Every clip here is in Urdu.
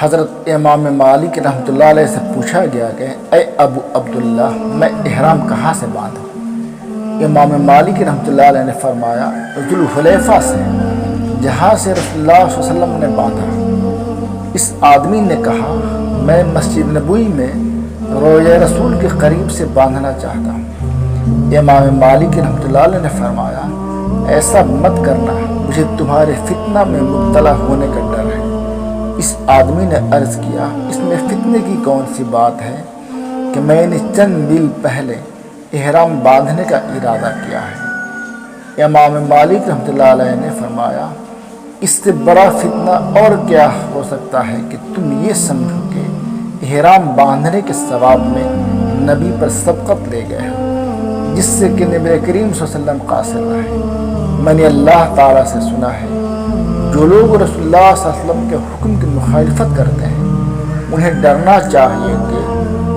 حضرت امام مالک رحمۃ اللہ علیہ سے پوچھا گیا کہ اے ابو عبداللہ، میں احرام کہاں سے باندھوں؟ امام مالک رحمۃ اللہ علیہ نے فرمایا ذوالحلیفہ سے، جہاں سے رسول اللہ صلی اللہ علیہ وسلم نے باندھا۔ اس آدمی نے کہا میں مسجد نبوی میں روضہ رسول کے قریب سے باندھنا چاہتا ہوں۔ امام مالک رحمۃ اللہ علیہ نے فرمایا ایسا مت کرنا، مجھے تمہارے فتنہ میں مبتلا ہونے کا ڈر ہے۔ اس آدمی نے عرض کیا اس میں فتنے کی کون سی بات ہے کہ میں نے چند دن پہلے احرام باندھنے کا ارادہ کیا ہے۔ امام مالک رحمۃ اللہ علیہ نے فرمایا اس سے بڑا فتنہ اور کیا ہو سکتا ہے کہ تم یہ سمجھو کہ احرام باندھنے کے ثواب میں نبی پر سبقت لے گئے ہو، جس سے کہ نبی کریم صلی اللہ علیہ وسلم قاصر رہے۔ میں نے اللہ تعالیٰ سے سنا ہے جو لوگ رسول اللہ صلی اللہ علیہ وسلم کے حکم کی مخالفت کرتے ہیں انہیں ڈرنا چاہیے کہ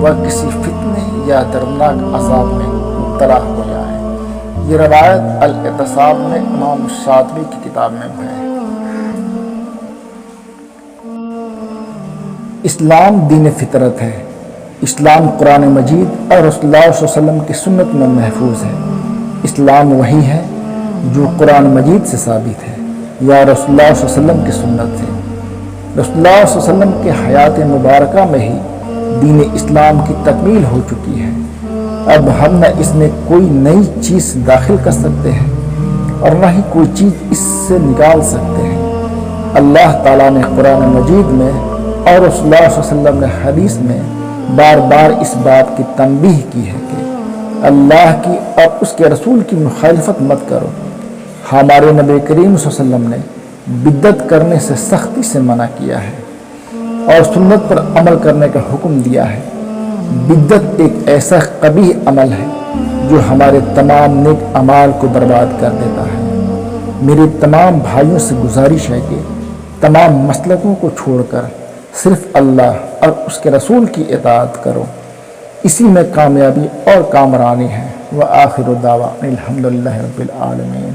وہ کسی فتنے یا دردناک عذاب میں مبتلا ہو جائے۔ یہ روایت الاعتصام میں امام شاطبی کی کتاب میں ہے۔ اسلام دین فطرت ہے۔ اسلام قرآن مجید اور رسول اللہ صلی اللہ علیہ وسلم کی سنت میں محفوظ ہے۔ اسلام وہی ہے جو قرآن مجید سے ثابت ہے یا رسول اللہ صلی اللہ علیہ وسلم کی سنت سے۔ رسول اللہ صلی اللہ علیہ وسلم کے حیات مبارکہ میں ہی دین اسلام کی تکمیل ہو چکی ہے۔ اب ہم نہ اس میں کوئی نئی چیز داخل کر سکتے ہیں اور نہ ہی کوئی چیز اس سے نکال سکتے ہیں۔ اللہ تعالیٰ نے قرآن مجید میں اور رسول اللہ صلی اللہ علیہ وسلم نے حدیث میں بار بار اس بات کی تنبیہ کی ہے کہ اللہ کی اور اس کے رسول کی مخالفت مت کرو۔ ہمارے نبی کریم صلی اللہ علیہ وسلم نے بدعت کرنے سے سختی سے منع کیا ہے اور سنت پر عمل کرنے کا حکم دیا ہے۔ بدعت ایک ایسا قبیح عمل ہے جو ہمارے تمام نیک اعمال کو برباد کر دیتا ہے۔ میرے تمام بھائیوں سے گزارش ہے کہ تمام مسلکوں کو چھوڑ کر صرف اللہ اور اس کے رسول کی اطاعت کرو، اسی میں کامیابی اور کامرانی ہے۔ وآخر دعوانا الحمدللہ رب العالمین۔